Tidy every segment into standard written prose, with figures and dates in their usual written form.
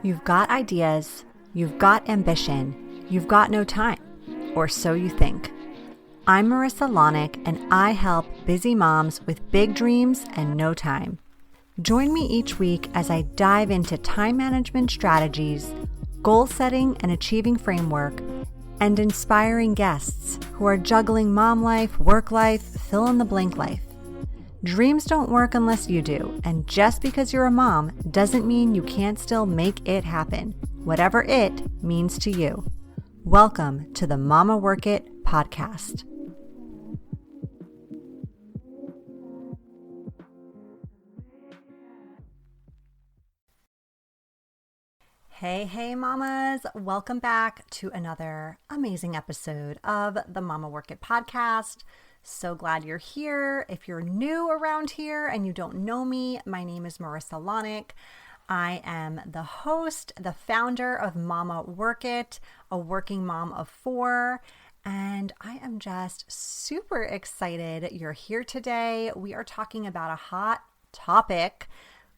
You've got ideas, you've got ambition, you've got no time, or so you think. I'm Marissa Lonick, and I help busy moms with big dreams and no time. Join me each week as I dive into time management strategies, goal setting and achieving framework, and inspiring guests who are juggling mom life, work life, fill in the blank life. Dreams don't work unless you do, and just because you're a mom doesn't mean you can't still make it happen, whatever it means to you. Welcome to the Mama Work It podcast. Hey mamas, welcome back to another amazing episode of the Mama Work It podcast. So glad you're here. If you're new around here and you don't know me, my name is Marissa Lonick. I am the host, the founder of Mama Work It, a working mom of 4, and I am just super excited you're here today. We are talking about a hot topic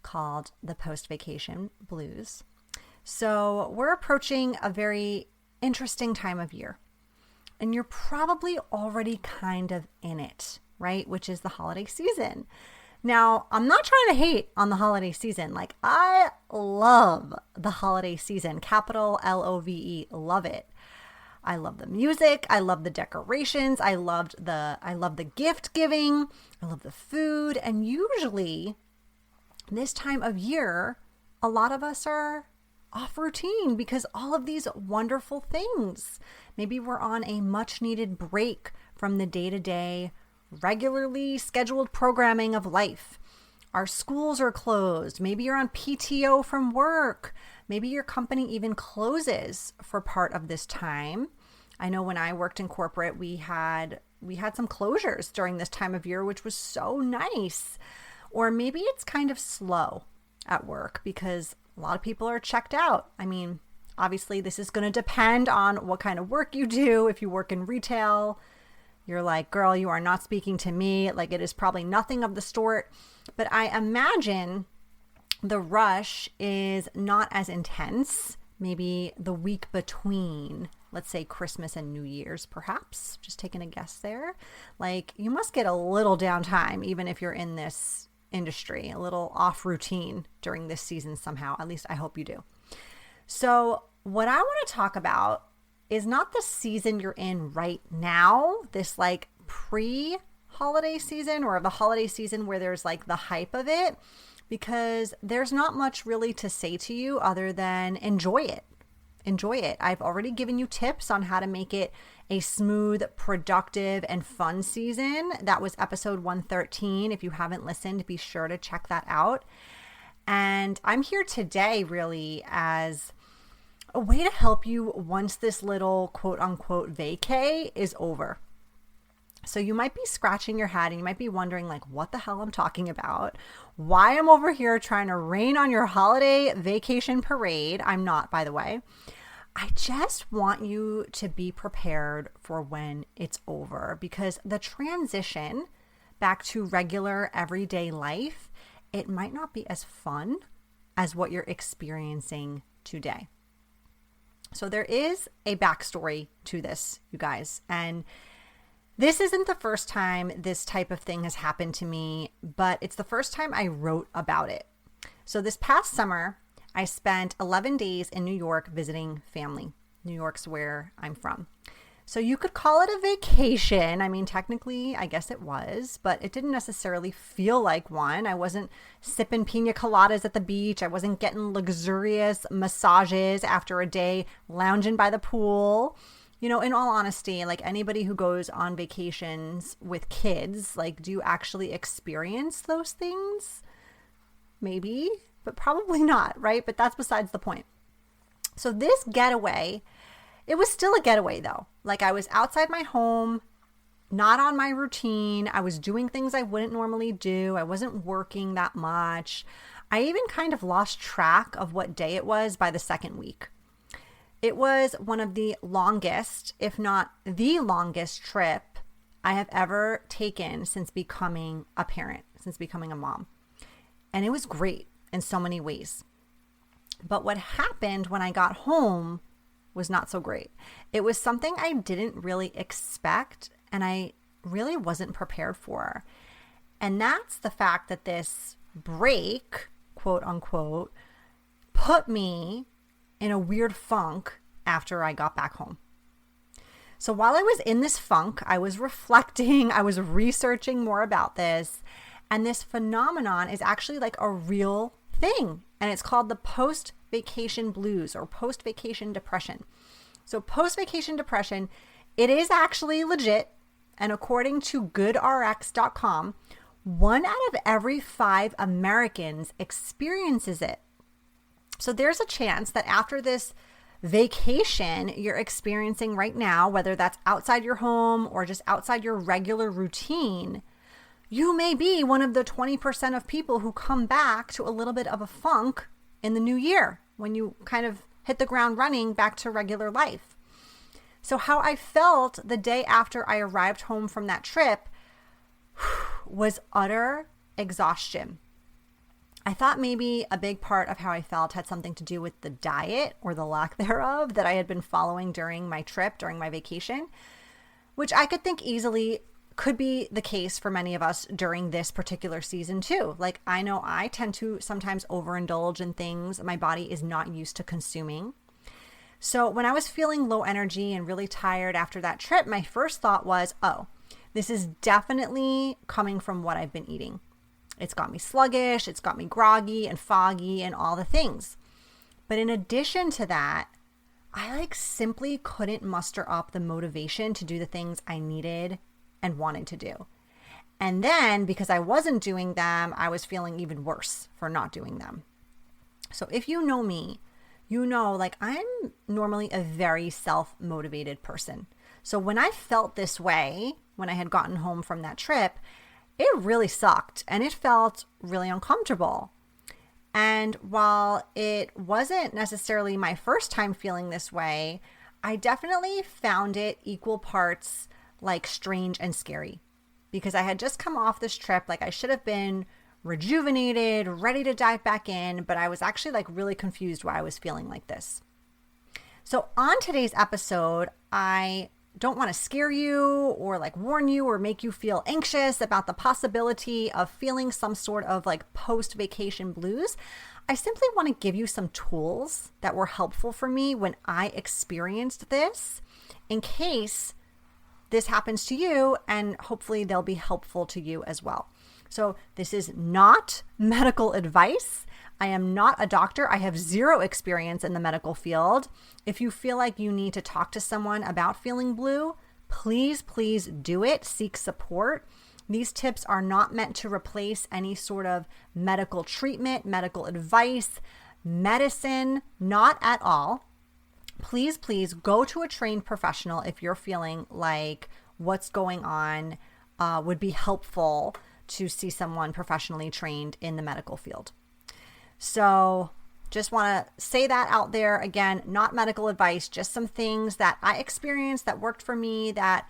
called the post-vacation blues. So we're approaching a very interesting time of year, and you're probably already kind of in it, right? Which is the holiday season. Now, I'm not trying to hate on the holiday season. Like, I love the holiday season, capital Love, love it. I love the music. I love the decorations. I love the gift giving. I love the food. And usually this time of year, a lot of us are off routine because all of these wonderful things. Maybe we're on a much needed break from the day-to-day, regularly scheduled programming of life. Our schools are closed. Maybe you're on PTO from work. Maybe your company even closes for part of this time. I know when I worked in corporate, we had some closures during this time of year, which was so nice. Or maybe it's kind of slow at work because a lot of people are checked out. I mean, obviously this is going to depend on what kind of work you do. If you work in retail, you're like, girl, you are not speaking to me. Like, it is probably nothing of the sort. But I imagine the rush is not as intense. Maybe the week between, let's say, Christmas and New Year's, perhaps. Just taking a guess there. Like, you must get a little downtime, even if you're in this industry, a little off routine during this season somehow. At least I hope you do. So what I want to talk about is not the season you're in right now, this like pre-holiday season or the holiday season where there's like the hype of it, because there's not much really to say to you other than enjoy it. Enjoy it. I've already given you tips on how to make it a smooth, productive, and fun season. That was episode 113. If you haven't listened, be sure to check that out. And I'm here today really as a way to help you once this little quote unquote vacay is over. So you might be scratching your head and you might be wondering like what the hell I'm talking about, why I'm over here trying to rain on your holiday vacation parade. I'm not, by the way. I just want you to be prepared for when it's over, because the transition back to regular everyday life, it might not be as fun as what you're experiencing today. So there is a backstory to this, you guys, and this isn't the first time this type of thing has happened to me, but it's the first time I wrote about it. So this past summer, I spent 11 days in New York visiting family. New York's where I'm from. So you could call it a vacation. I mean, technically, I guess it was, but it didn't necessarily feel like one. I wasn't sipping pina coladas at the beach. I wasn't getting luxurious massages after a day lounging by the pool. You know, in all honesty, like anybody who goes on vacations with kids, like, do you actually experience those things? Maybe, but probably not, right? But that's besides the point. So this getaway, it was still a getaway though. Like, I was outside my home, not on my routine. I was doing things I wouldn't normally do. I wasn't working that much. I even kind of lost track of what day it was by the second week. It was one of the longest, if not the longest trip I have ever taken since becoming a parent, since becoming a mom. And it was great in so many ways. But what happened when I got home was not so great. It was something I didn't really expect and I really wasn't prepared for. And that's the fact that this break, quote unquote, put me in a weird funk after I got back home. So while I was in this funk, I was reflecting, I was researching more about this, and this phenomenon is actually like a real thing, and it's called the post-vacation blues or post-vacation depression. So post-vacation depression, it is actually legit, and according to GoodRx.com, 1 out of every 5 Americans experiences it. So there's a chance that after this vacation you're experiencing right now, whether that's outside your home or just outside your regular routine, you may be one of the 20% of people who come back to a little bit of a funk in the new year when you kind of hit the ground running back to regular life. So how I felt the day after I arrived home from that trip was utter exhaustion. I thought maybe a big part of how I felt had something to do with the diet or the lack thereof that I had been following during my trip, during my vacation, which I could think easily could be the case for many of us during this particular season too. Like, I know I tend to sometimes overindulge in things my body is not used to consuming. So when I was feeling low energy and really tired after that trip, my first thought was, oh, this is definitely coming from what I've been eating. It's got me sluggish, it's got me groggy and foggy and all the things. But in addition to that, I simply couldn't muster up the motivation to do the things I needed and wanted to do. And then because I wasn't doing them, I was feeling even worse for not doing them. So if you know me, you know, I'm normally a very self-motivated person. So when I felt this way, when I had gotten home from that trip, it really sucked and it felt really uncomfortable. And while it wasn't necessarily my first time feeling this way, I definitely found it equal parts strange and scary because I had just come off this trip. I should have been rejuvenated, ready to dive back in, but I was actually really confused why I was feeling like this. So on today's episode, I don't want to scare you or warn you or make you feel anxious about the possibility of feeling some sort of post-vacation blues. I simply want to give you some tools that were helpful for me when I experienced this in case this happens to you, and hopefully they'll be helpful to you as well. So this is not medical advice. I am not a doctor. I have zero experience in the medical field. If you feel like you need to talk to someone about feeling blue, please do it. Seek support. These tips are not meant to replace any sort of medical treatment, medical advice, medicine, not at all. Please go to a trained professional if you're feeling like what's going on would be helpful to see someone professionally trained in the medical field. So just want to say that out there. Again, not medical advice, just some things that I experienced that worked for me that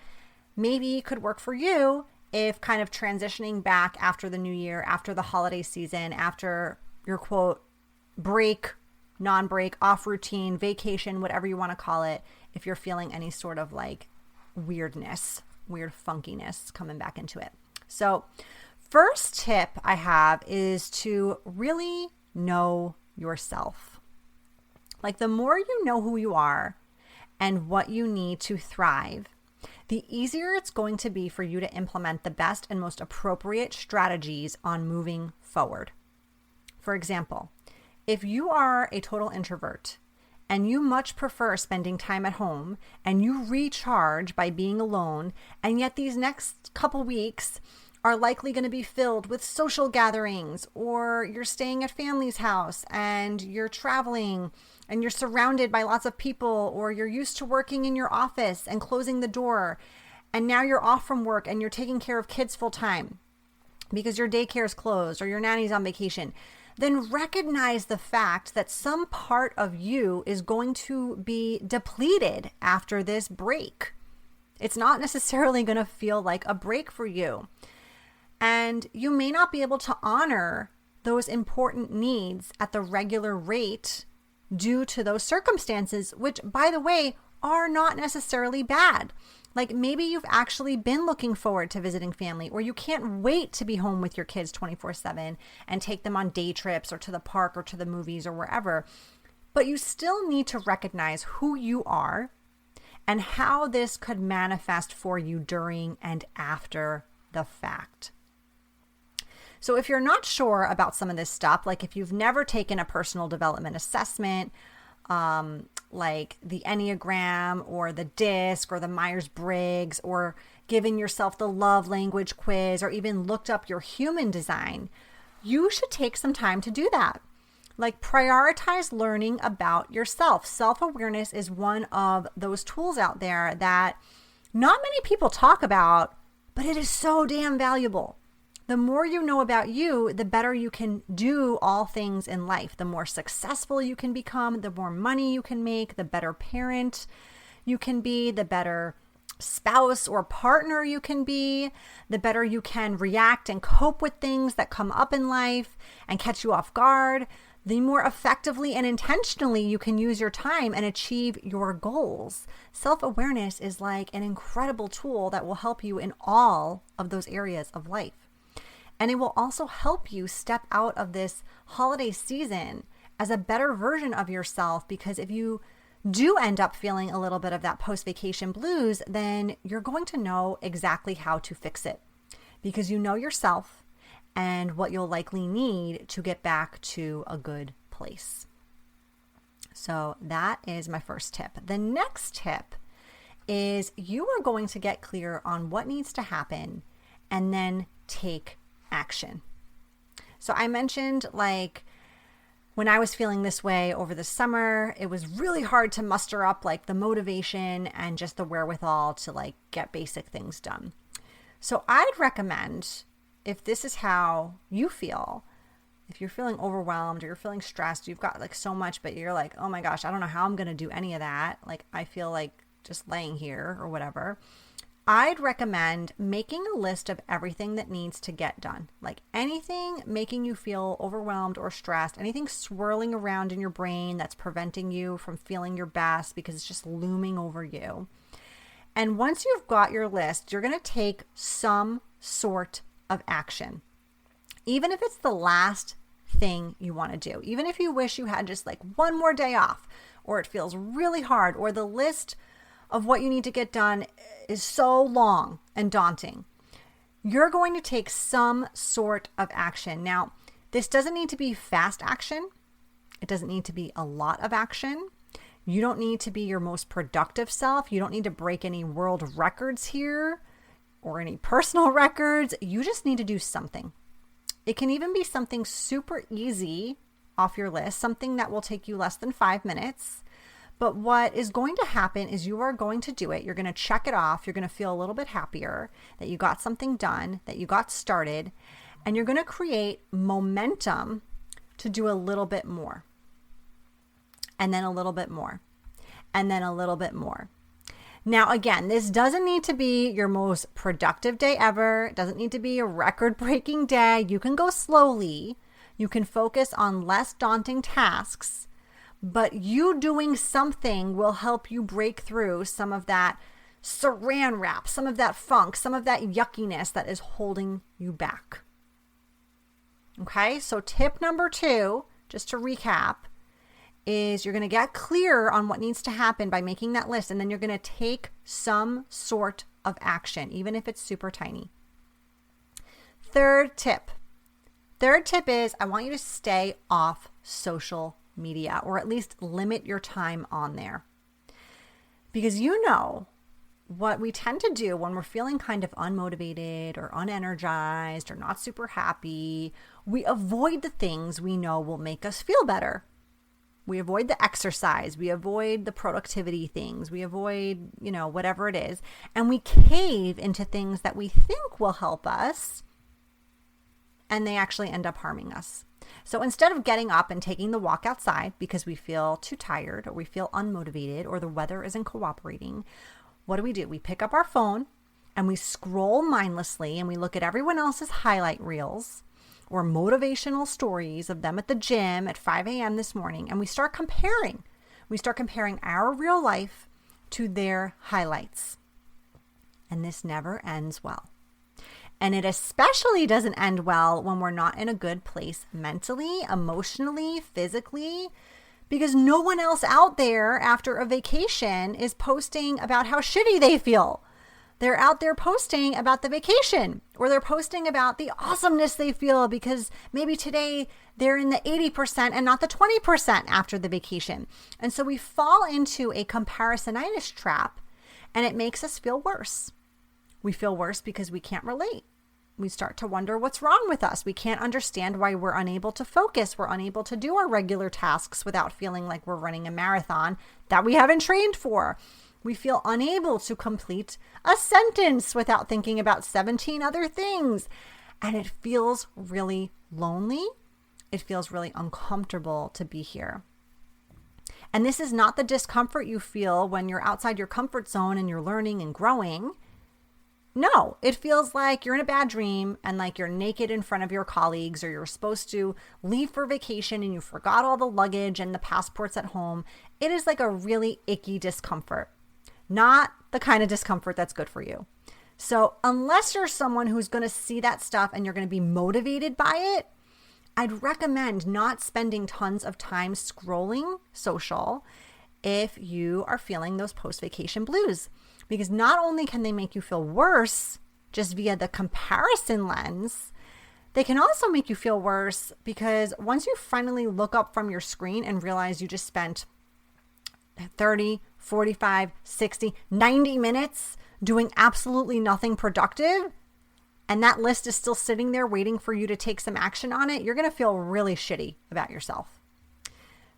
maybe could work for you if kind of transitioning back after the new year, after the holiday season, after your quote break, non-break, off routine, vacation, whatever you want to call it, if you're feeling any sort of weirdness, weird funkiness coming back into it. So first tip I have is to really know yourself. The more you know who you are and what you need to thrive, the easier it's going to be for you to implement the best and most appropriate strategies on moving forward. For example, if you are a total introvert and you much prefer spending time at home and you recharge by being alone, and yet these next couple weeks are likely going to be filled with social gatherings, or you're staying at family's house and you're traveling and you're surrounded by lots of people, or you're used to working in your office and closing the door, and now you're off from work and you're taking care of kids full time because your daycare is closed or your nanny's on vacation, then recognize the fact that some part of you is going to be depleted after this break. It's not necessarily going to feel like a break for you. And you may not be able to honor those important needs at the regular rate due to those circumstances, which, by the way, are not necessarily bad. Like maybe you've actually been looking forward to visiting family, or you can't wait to be home with your kids 24/7 and take them on day trips or to the park or to the movies or wherever. But you still need to recognize who you are and how this could manifest for you during and after the fact. So if you're not sure about some of this stuff, like if you've never taken a personal development assessment, like the Enneagram or the DISC or the Myers-Briggs, or given yourself the love language quiz, or even looked up your human design, you should take some time to do that. Like prioritize learning about yourself. Self-awareness is one of those tools out there that not many people talk about, but it is so damn valuable. The more you know about you, the better you can do all things in life. The more successful you can become, the more money you can make, the better parent you can be, the better spouse or partner you can be, the better you can react and cope with things that come up in life and catch you off guard, the more effectively and intentionally you can use your time and achieve your goals. Self-awareness is like an incredible tool that will help you in all of those areas of life. And it will also help you step out of this holiday season as a better version of yourself, because if you do end up feeling a little bit of that post-vacation blues, then you're going to know exactly how to fix it, because you know yourself and what you'll likely need to get back to a good place. So that is my first tip. The next tip is you are going to get clear on what needs to happen and then take action. So I mentioned like when I was feeling this way over the summer, it was really hard to muster up like the motivation and just the wherewithal to like get basic things done. So I'd recommend, if this is how you feel, if you're feeling overwhelmed or you're feeling stressed, you've got like so much, but you're like, oh my gosh, I don't know how I'm going to do any of that. Like I feel like just laying here or whatever. I'd recommend making a list of everything that needs to get done. Like anything making you feel overwhelmed or stressed, anything swirling around in your brain that's preventing you from feeling your best because it's just looming over you. And once you've got your list, you're going to take some sort of action. Even if it's the last thing you want to do, even if you wish you had just like one more day off, or it feels really hard, or the list of what you need to get done is so long and daunting, you're going to take some sort of action. Now, this doesn't need to be fast action. It doesn't need to be a lot of action. You don't need to be your most productive self. You don't need to break any world records here or any personal records. You just need to do something. It can even be something super easy off your list, something that will take you less than 5 minutes. But what is going to happen is you are going to do it. You're going to check it off. You're going to feel a little bit happier that you got something done, that you got started, and you're going to create momentum to do a little bit more, and then a little bit more, and then a little bit more. Now, again, this doesn't need to be your most productive day ever. It doesn't need to be a record-breaking day. You can go slowly. You can focus on less daunting tasks. But you doing something will help you break through some of that saran wrap, some of that funk, some of that yuckiness that is holding you back. Okay, so tip number 2, just to recap, is you're going to get clear on what needs to happen by making that list, and then you're going to take some sort of action, even if it's super tiny. Third tip is I want you to stay off social media, or at least limit your time on there. Because you know what we tend to do when we're feeling kind of unmotivated or unenergized or not super happy, we avoid the things we know will make us feel better. We avoid the exercise, we avoid the productivity things, we avoid, whatever it is, and we cave into things that we think will help us, and they actually end up harming us. So instead of getting up and taking the walk outside because we feel too tired or we feel unmotivated or the weather isn't cooperating, what do? We pick up our phone and we scroll mindlessly and we look at everyone else's highlight reels, or motivational stories of them at the gym at 5 a.m. this morning, and we start comparing. We start comparing our real life to their highlights. And this never ends well. And it especially doesn't end well when we're not in a good place mentally, emotionally, physically, because no one else out there after a vacation is posting about how shitty they feel. They're out there posting about the vacation, or they're posting about the awesomeness they feel because maybe today they're in the 80% and not the 20% after the vacation. And so we fall into a comparisonitis trap, and it makes us feel worse. We feel worse because we can't relate. We start to wonder what's wrong with us. We can't understand why we're unable to focus. We're unable to do our regular tasks without feeling like we're running a marathon that we haven't trained for. We feel unable to complete a sentence without thinking about 17 other things. And it feels really lonely. It feels really uncomfortable to be here. And this is not the discomfort you feel when you're outside your comfort zone and you're learning and growing. No, it feels like you're in a bad dream and like you're naked in front of your colleagues, or you're supposed to leave for vacation and you forgot all the luggage and the passports at home. It is like a really icky discomfort, not the kind of discomfort that's good for you. So unless you're someone who's going to see that stuff and you're going to be motivated by it, I'd recommend not spending tons of time scrolling social if you are feeling those post-vacation blues. Because not only can they make you feel worse just via the comparison lens, they can also make you feel worse because once you finally look up from your screen and realize you just spent 30, 45, 60, 90 minutes doing absolutely nothing productive, and that list is still sitting there waiting for you to take some action on it, you're going to feel really shitty about yourself.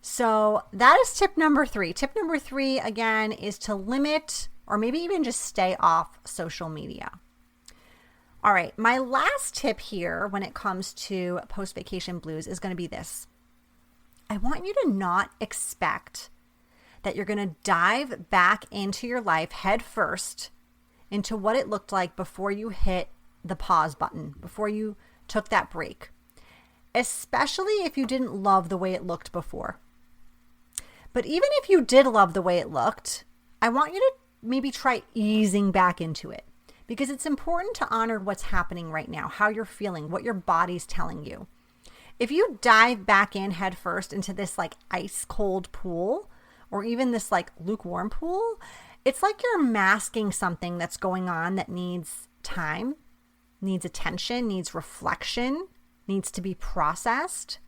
So that is tip number 3. Tip number 3, again, is to limit or maybe even just stay off social media. All right, my last tip here when it comes to post-vacation blues is going to be this. I want you to not expect that you're going to dive back into your life head first into what it looked like before you hit the pause button, before you took that break, especially if you didn't love the way it looked before. But even if you did love the way it looked, I want you to maybe try easing back into it, because it's important to honor what's happening right now, how you're feeling, what your body's telling you. If you dive back in head first into this like ice cold pool, or even this like lukewarm pool, it's like you're masking something that's going on that needs time, needs attention, needs reflection, needs to be processed.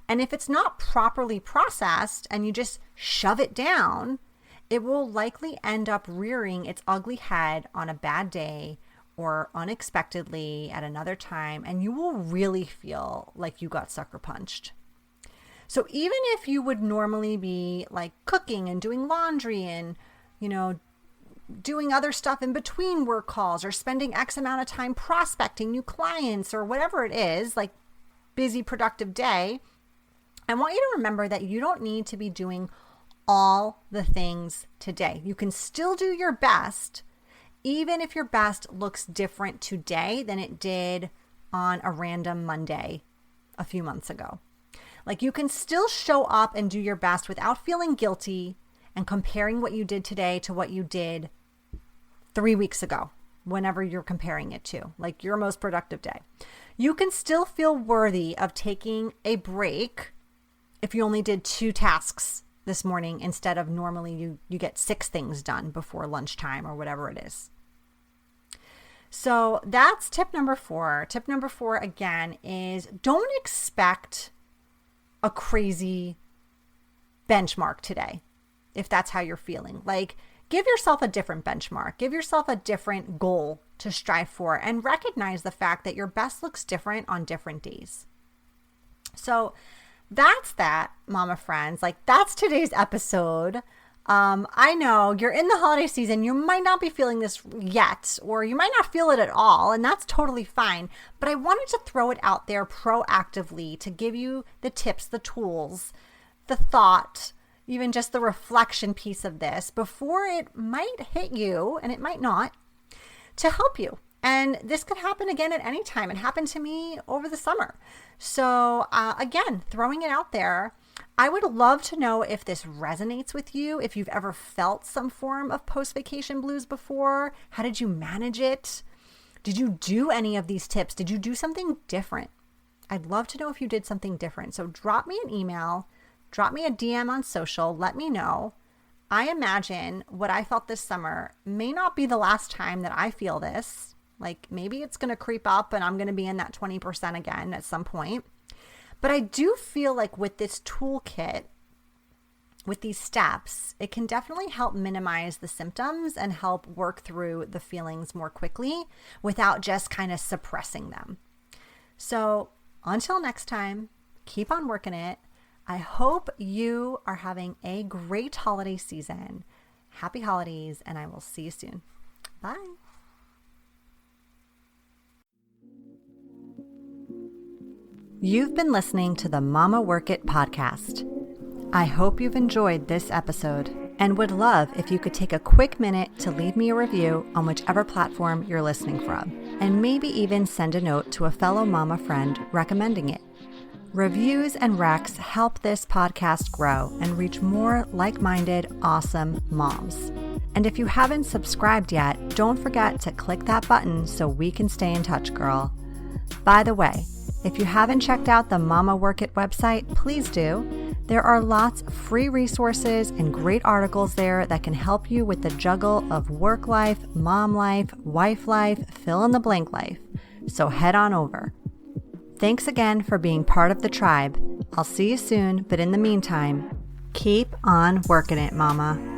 And if it's not properly processed and you just shove it down, it will likely end up rearing its ugly head on a bad day or unexpectedly at another time, and you will really feel like you got sucker punched. So even if you would normally be like cooking and doing laundry and, doing other stuff in between work calls, or spending X amount of time prospecting new clients, or whatever it is, like busy, productive day, I want you to remember that you don't need to be doing all the things today. You can still do your best, even if your best looks different today than it did on a random Monday a few months ago. Like, you can still show up and do your best without feeling guilty and comparing what you did today to what you did 3 weeks ago, whenever you're comparing it to, like, your most productive day. You can still feel worthy of taking a break if you only did 2 tasks this morning instead of normally you get 6 things done before lunchtime or whatever it is. So that's tip number 4. Tip number 4, again, is don't expect a crazy benchmark today if that's how you're feeling. Like, give yourself a different benchmark. Give yourself a different goal to strive for, and recognize the fact that your best looks different on different days. So that's that, mama friends. Like, that's today's episode. I know you're in the holiday season. You might not be feeling this yet, or you might not feel it at all, and that's totally fine. But I wanted to throw it out there proactively to give you the tips, the tools, the thought, even just the reflection piece of this before it might hit you, and it might not, to help you. And this could happen again at any time. It happened to me over the summer. So again, throwing it out there, I would love to know if this resonates with you, if you've ever felt some form of post-vacation blues before. How did you manage it? Did you do any of these tips? Did you do something different? I'd love to know if you did something different. So drop me an email, drop me a DM on social, let me know. I imagine what I felt this summer may not be the last time that I feel this. Like maybe it's going to creep up and I'm going to be in that 20% again at some point. But I do feel like with this toolkit, with these steps, it can definitely help minimize the symptoms and help work through the feelings more quickly without just kind of suppressing them. So until next time, keep on working it. I hope you are having a great holiday season. Happy holidays, and I will see you soon. Bye. You've been listening to the Mama Work It podcast. I hope you've enjoyed this episode and would love if you could take a quick minute to leave me a review on whichever platform you're listening from, and maybe even send a note to a fellow mama friend recommending it. Reviews and recs help this podcast grow and reach more like-minded, awesome moms. And if you haven't subscribed yet, don't forget to click that button so we can stay in touch, girl. By the way, if you haven't checked out the Mama Work It website, please do. There are lots of free resources and great articles there that can help you with the juggle of work life, mom life, wife life, fill in the blank life. So head on over. Thanks again for being part of the tribe. I'll see you soon, but in the meantime, keep on working it, mama.